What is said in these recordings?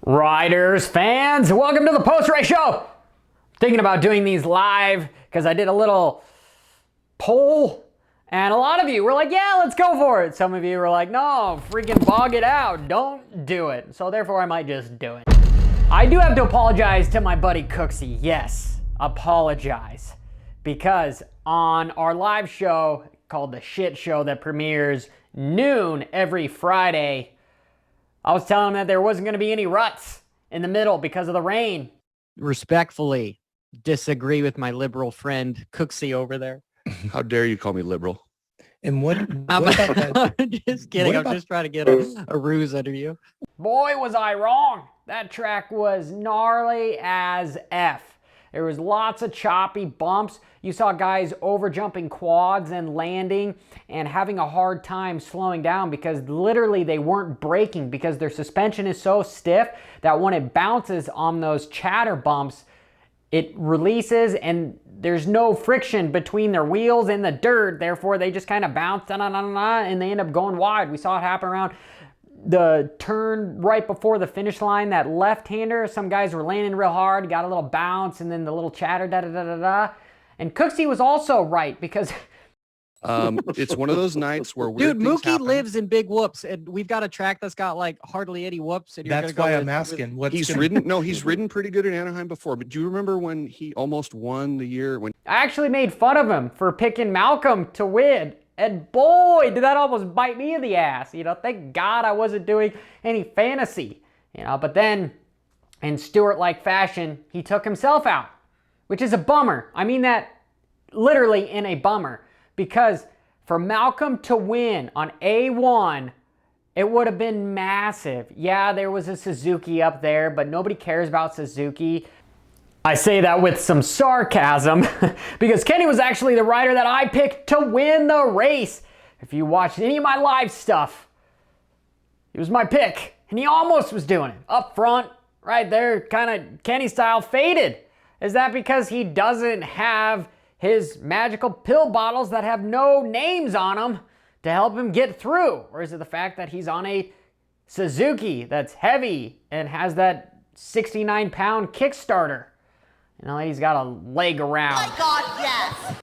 Riders, fans, welcome to the post-race show. Thinking about doing these live because I did a little poll and a lot of you were like, yeah, let's go for it. Some of you were like, no, freaking bog it out. Don't do it. So therefore I might just do it. I do have to apologize to my buddy Cooksey. Yes, apologize. Because on our live show called The Shit Show that premieres noon every Friday, I was telling him that there wasn't going to be any ruts in the middle because of the rain. Respectfully disagree with my liberal friend Cooksey over there. How dare you call me liberal? And what about that? I'm just kidding. I'm just trying to get a ruse under you. Boy, was I wrong. That track was gnarly as F. There was lots of choppy bumps. You saw guys over jumping quads and landing and having a hard time slowing down because literally they weren't braking because their suspension is so stiff that when it bounces on those chatter bumps, it releases and there's no friction between their wheels and the dirt. Therefore, they just kind of bounce and they end up going wide. We saw it happen around the turn right before the finish line. That left-hander, some guys were landing real hard, got a little bounce, and then the little chatter, da-da-da-da-da. And Cooksey was also right because... it's one of those nights where weird Dude, things Mookie happen. lives in big whoops, and we've got a track that's got like hardly any whoops. And That's why I'm asking. He's ridden pretty good in Anaheim before, but do you remember when he almost won the year when... I actually made fun of him for picking Malcolm to win. And boy, did that almost bite me in the ass. You know, thank God I wasn't doing any fantasy. You know, but then in Stewart-like fashion, he took himself out, which is a bummer. I mean that literally in a bummer. Because for Malcolm to win on A1, it would have been massive. Yeah, there was a Suzuki up there, but nobody cares about Suzuki. I say that with some sarcasm because Kenny was actually the rider that I picked to win the race. If you watched any of my live stuff, he was my pick, and he almost was doing it. Up front, right there, kind of Kenny style, faded. Is that because he doesn't have his magical pill bottles that have no names on them to help him get through? Or is it the fact that he's on a Suzuki that's heavy and has that 69-pound Kickstarter? You know, he's got a leg around. My God, yes!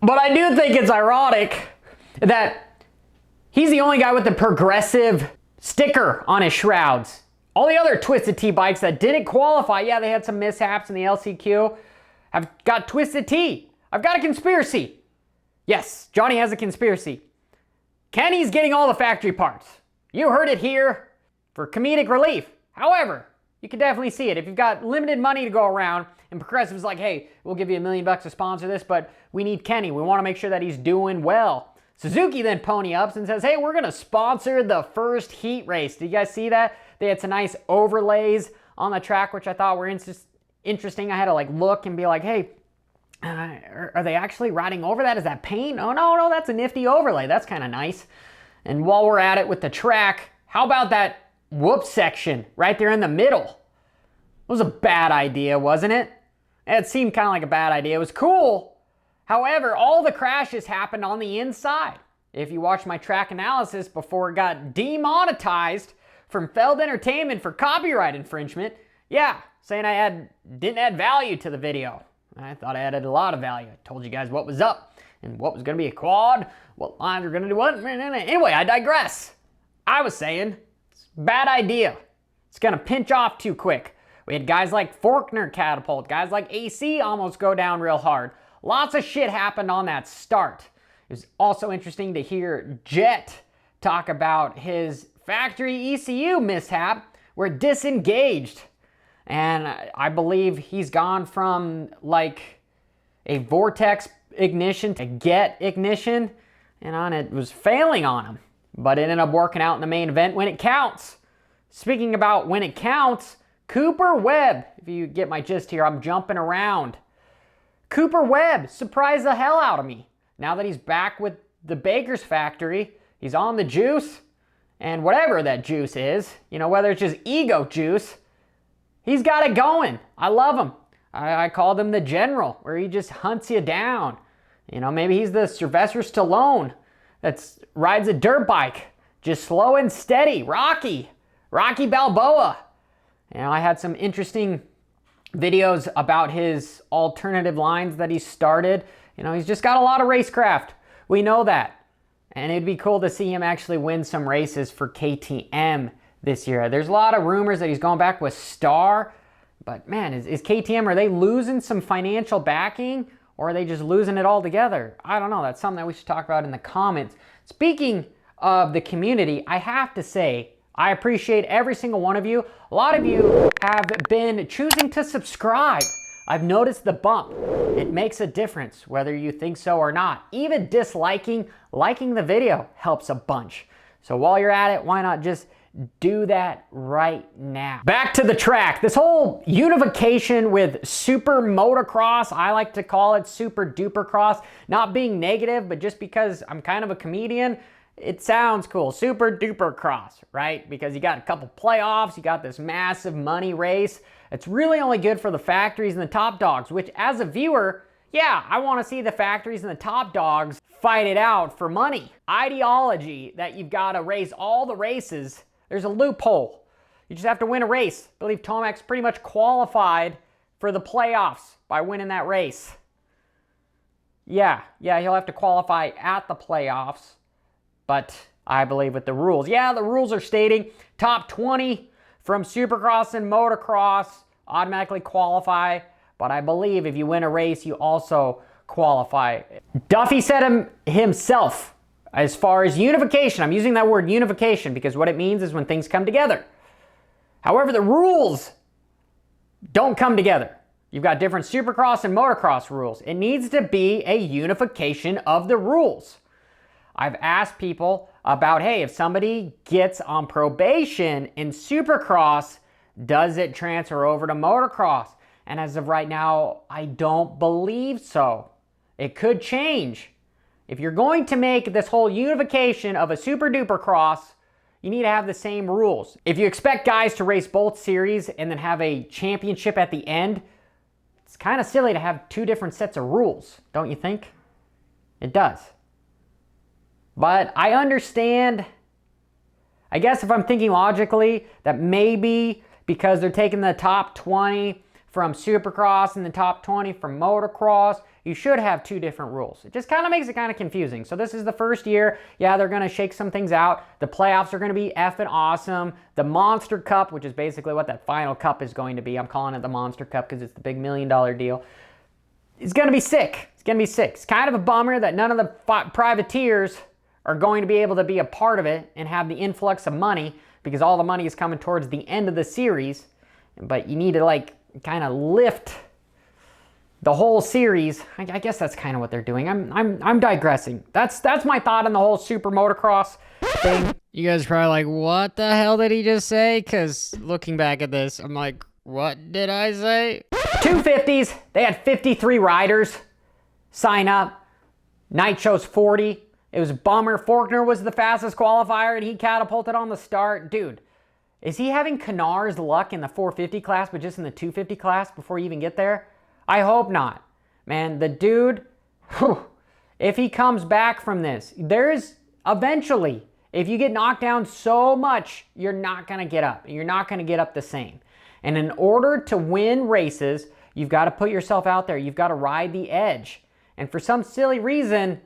But I do think it's ironic that he's the only guy with the progressive sticker on his shrouds. All the other Twisted T bikes that didn't qualify, yeah, they had some mishaps in the LCQ, have got Twisted T. I've got a conspiracy. Yes, Johnny has a conspiracy. Kenny's getting all the factory parts. You heard it here for comedic relief. However, you can definitely see it. If you've got limited money to go around and Progressive's like, hey, we'll give you $1 million to sponsor this, but we need Kenny. We want to make sure that he's doing well. Suzuki then pony ups and says, hey, we're going to sponsor the first heat race. Did you guys see that? They had some nice overlays on the track, which I thought were interesting. I had to like look and be like, hey, are they actually riding over that? Is that paint? Oh, no, that's a nifty overlay. That's kind of nice. And while we're at it with the track, how about that whoop section right there in the middle? It was a bad idea, wasn't it? It seemed kind of like a bad idea. It was cool. However, all the crashes happened on the inside. If you watched my track analysis before it got demonetized from Feld Entertainment for copyright infringement, yeah, saying I didn't add value to the video. I thought I added a lot of value. I told you guys what was up and what was going to be a quad, what lines were going to do what. Anyway, I digress. I was saying, it's a bad idea. It's going to pinch off too quick. We had guys like Forkner catapult, guys like AC almost go down real hard. Lots of shit happened on that start. It was also interesting to hear Jet talk about his factory ECU mishap where it disengaged. And I believe he's gone from like a vortex ignition to get ignition, and it was failing on him. But it ended up working out in the main event when it counts. Speaking about when it counts, Cooper Webb, if you get my gist here, I'm jumping around. Cooper Webb surprised the hell out of me. Now that he's back with the Baker's factory, he's on the juice, and whatever that juice is, you know, whether it's just ego juice, he's got it going. I love him. I called him the general, where he just hunts you down. You know, maybe he's the Sylvester Stallone that rides a dirt bike, just slow and steady. Rocky Balboa. You know, I had some interesting videos about his alternative lines that he started. You know, he's just got a lot of racecraft. We know that. And it'd be cool to see him actually win some races for KTM this year. There's a lot of rumors that he's going back with Star. But man, is KTM, are they losing some financial backing? Or are they just losing it all together? I don't know. That's something that we should talk about in the comments. Speaking of the community, I have to say, I appreciate every single one of you. A lot of you have been choosing to subscribe. I've noticed the bump. It makes a difference whether you think so or not. Even liking the video helps a bunch. So while you're at it, why not just do that right now? Back to the track. This whole unification with SuperMotocross, I like to call it Super Duper Cross, not being negative, but just because I'm kind of a comedian, it sounds cool. Super Duper Cross, right? Because you got a couple playoffs, you got this massive money race. It's really only good for the factories and the top dogs, which as a viewer, yeah, I want to see the factories and the top dogs fight it out for money. Ideology that you've got to race all the races, there's a loophole. You just have to win a race. I believe Tomac's pretty much qualified for the playoffs by winning that race. Yeah, he'll have to qualify at the playoffs, but I believe with the rules. Yeah, the rules are stating top 20 from Supercross and Motocross automatically qualify, but I believe if you win a race, you also qualify. Duffy said himself, as far as unification, I'm using that word unification because what it means is when things come together. However, the rules don't come together. You've got different Supercross and Motocross rules. It needs to be a unification of the rules. I've asked people about, hey, if somebody gets on probation in Supercross, does it transfer over to Motocross? And as of right now, I don't believe so. It could change. If you're going to make this whole unification of a Super Duper Cross, you need to have the same rules. If you expect guys to race both series and then have a championship at the end, it's kind of silly to have two different sets of rules, don't you think? It does. But I understand, I guess if I'm thinking logically, that maybe because they're taking the top 20 from Supercross and the top 20 from Motocross, you should have two different rules. It just kind of makes it kind of confusing. So this is the first year. Yeah, they're going to shake some things out. The playoffs are going to be effing awesome. The Monster Cup, which is basically what that final cup is going to be. I'm calling it the Monster Cup because it's the big $1 million deal. It's going to be sick. It's going to be sick. It's kind of a bummer that none of the privateers are going to be able to be a part of it and have the influx of money because all the money is coming towards the end of the series. But you need to like kind of lift the whole series. I guess that's kind of what they're doing. I'm digressing. That's my thought on the whole Super Motocross thing. You guys are probably like, what the hell did he just say? Because looking back at this, I'm like, what did I say? 250s, they had 53 riders sign up. Night chose 40. It was a bummer. Faulkner was the fastest qualifier and he catapulted on the start. Dude, is he having Canar's luck in the 450 class, but just in the 250 class before you even get there? I hope not. Man, the dude, if he comes back from this, there's eventually, if you get knocked down so much, you're not going to get up. You're not going to get up the same. And in order to win races, you've got to put yourself out there. You've got to ride the edge. And for some silly reason,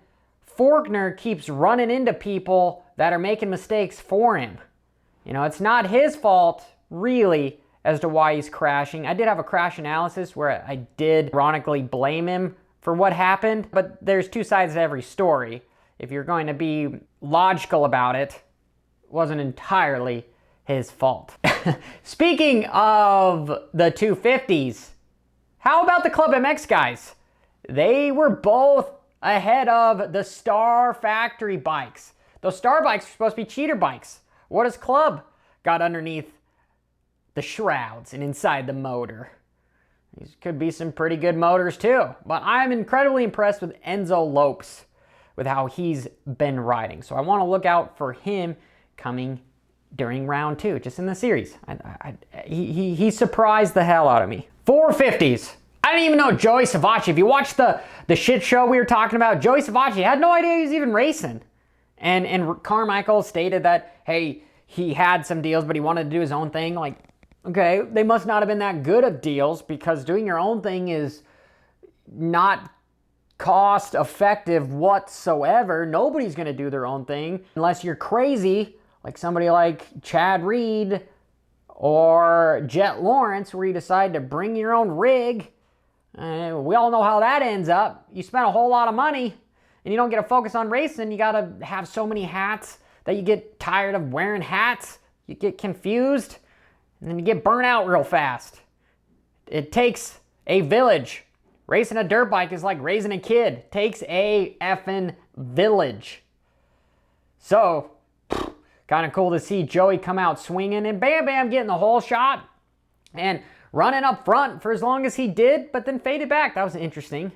Faulkner keeps running into people that are making mistakes for him. You know, it's not his fault, really, as to why he's crashing. I did have a crash analysis where I did ironically blame him for what happened, but there's two sides to every story. If you're going to be logical about it, it wasn't entirely his fault. Speaking of the 250s, how about the Club MX guys? They were both ahead of the Star Factory bikes. Those Star bikes are supposed to be cheater bikes. What has Club got underneath the shrouds and inside the motor? These could be some pretty good motors too. But I'm incredibly impressed with Enzo Lopes with how he's been riding. So I want to look out for him coming during round 2, just in the series. He surprised the hell out of me. 450s. I didn't even know Joey Savatgy. If you watch the shit show we were talking about, Joey Savatgy had no idea he was even racing. And Carmichael stated that, hey, he had some deals, but he wanted to do his own thing. Like, okay, they must not have been that good of deals, because doing your own thing is not cost effective whatsoever. Nobody's going to do their own thing unless you're crazy, like somebody like Chad Reed or Jet Lawrence, where you decide to bring your own rig. We all know how that ends up. You spend a whole lot of money and you don't get to focus on racing. You got to have so many hats that you get tired of wearing hats. You get confused and then you get burnt out real fast. It takes a village. Racing a dirt bike is like raising a kid. It takes a effing village. So, kind of cool to see Joey come out swinging and Bam Bam getting the whole shot and running up front for as long as he did, but then faded back. That was interesting.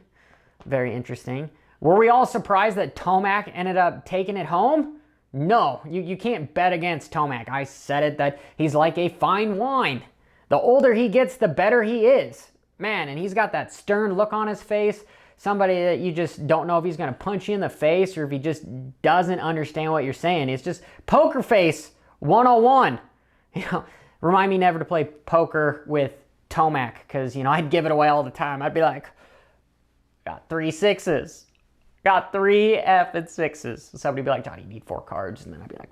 Very interesting. Were we all surprised that Tomac ended up taking it home? No, you can't bet against Tomac. I said it, that he's like a fine wine. The older he gets, the better he is. Man, and he's got that stern look on his face. Somebody that you just don't know if he's going to punch you in the face or if he just doesn't understand what you're saying. It's just poker face 101. You know, remind me never to play poker with Tomac, because, you know, I'd give it away all the time. I'd be like, got 3 6s. Got 3 effing 6s. Somebody'd be like, Johnny, you need 4 cards. And then I'd be like,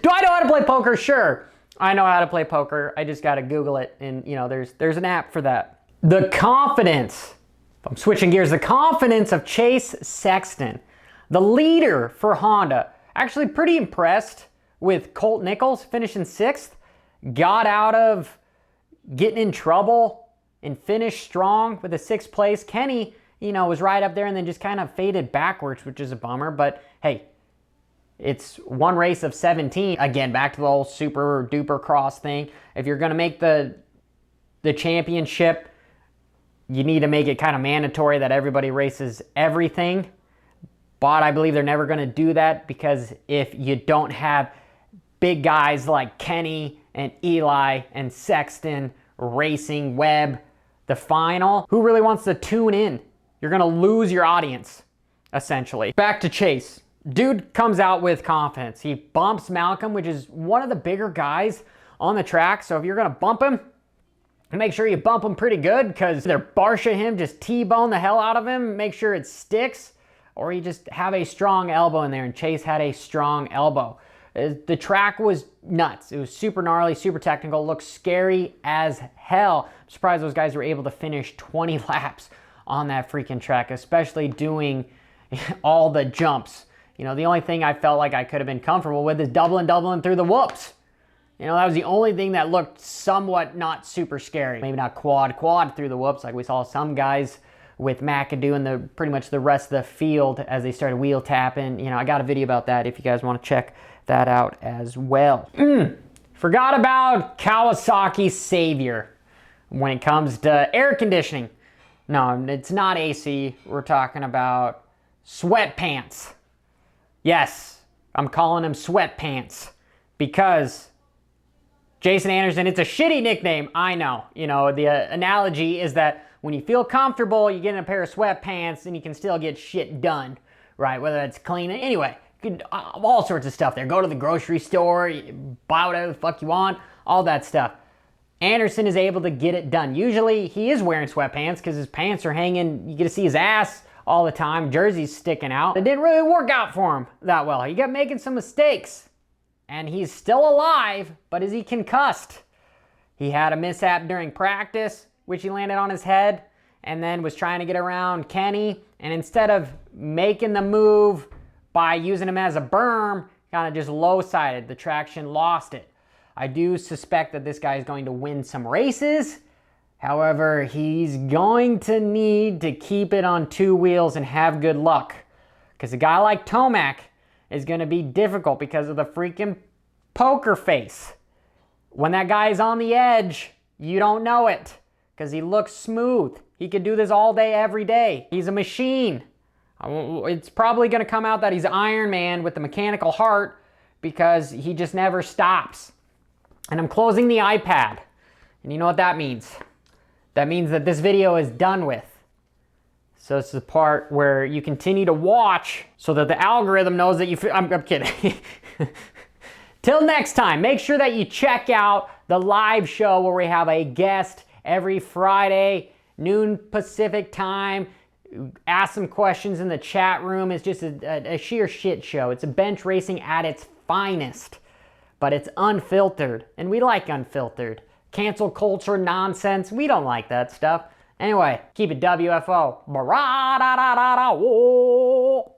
do I know how to play poker? Sure. I know how to play poker. I just got to Google it. And, you know, there's an app for that. The confidence, I'm switching gears, the confidence of Chase Sexton, the leader for Honda. Actually pretty impressed with Colt Nichols finishing 6th. Got out of getting in trouble and finished strong with a 6th place. Kenny, you know, was right up there and then just kind of faded backwards, which is a bummer. But hey, it's one race of 17. Again, back to the whole super duper cross thing. If you're going to make the championship, you need to make it kind of mandatory that everybody races everything. But I believe they're never going to do that, because if you don't have big guys like Kenny and Eli and Sexton racing Webb the final, who really wants to tune in? You're going to lose your audience, essentially. Back to Chase. Dude comes out with confidence. He bumps Malcolm, which is one of the bigger guys on the track. So if you're going to bump him, make sure you bump him pretty good, because either Barsha him, just T-bone the hell out of him, make sure it sticks, or you just have a strong elbow in there, and Chase had a strong elbow. The track was nuts. It was super gnarly, super technical, looked scary as hell. I'm surprised those guys were able to finish 20 laps on that freaking track, especially doing all the jumps. You know, the only thing I felt like I could have been comfortable with is doubling through the whoops. You know, that was the only thing that looked somewhat not super scary. Maybe not quad through the whoops like we saw some guys with McAdoo and pretty much the rest of the field as they started wheel tapping. You know, I got a video about that if you guys want to check that out as well. Forgot about Kawasaki's savior when it comes to air conditioning. No, it's not AC. We're talking about sweatpants. Yes, I'm calling them sweatpants because Jason Anderson, it's a shitty nickname, I know. You know, the analogy is that when you feel comfortable, you get in a pair of sweatpants and you can still get shit done, right? Whether it's cleaning, anyway, all sorts of stuff there. Go to the grocery store, buy whatever the fuck you want, all that stuff. Anderson is able to get it done. Usually he is wearing sweatpants because his pants are hanging, you get to see his ass all the time, jersey's sticking out. It didn't really work out for him that well. He kept making some mistakes. And he's still alive, but is he concussed? He had a mishap during practice, which he landed on his head, and then was trying to get around Kenny, and instead of making the move by using him as a berm, kind of just low-sided. The traction lost it. I do suspect that this guy is going to win some races. However, he's going to need to keep it on 2 wheels and have good luck. Because a guy like Tomac is going to be difficult because of the freaking poker face. When that guy is on the edge, you don't know it because he looks smooth. He could do this all day, every day. He's a machine. It's probably going to come out that he's Iron Man with the mechanical heart because he just never stops. And I'm closing the iPad And you know what that means? That means that this video is done with. So it's the part where you continue to watch so that the algorithm knows that I'm kidding. Till next time, make sure that you check out the live show where we have a guest every Friday, noon Pacific time. Ask some questions in the chat room. It's just a sheer shit show. It's a bench racing at its finest, but it's unfiltered, and we like unfiltered. Cancel culture nonsense, we don't like that stuff. Anyway, keep it WFO. Barada-da-da-da-whoa.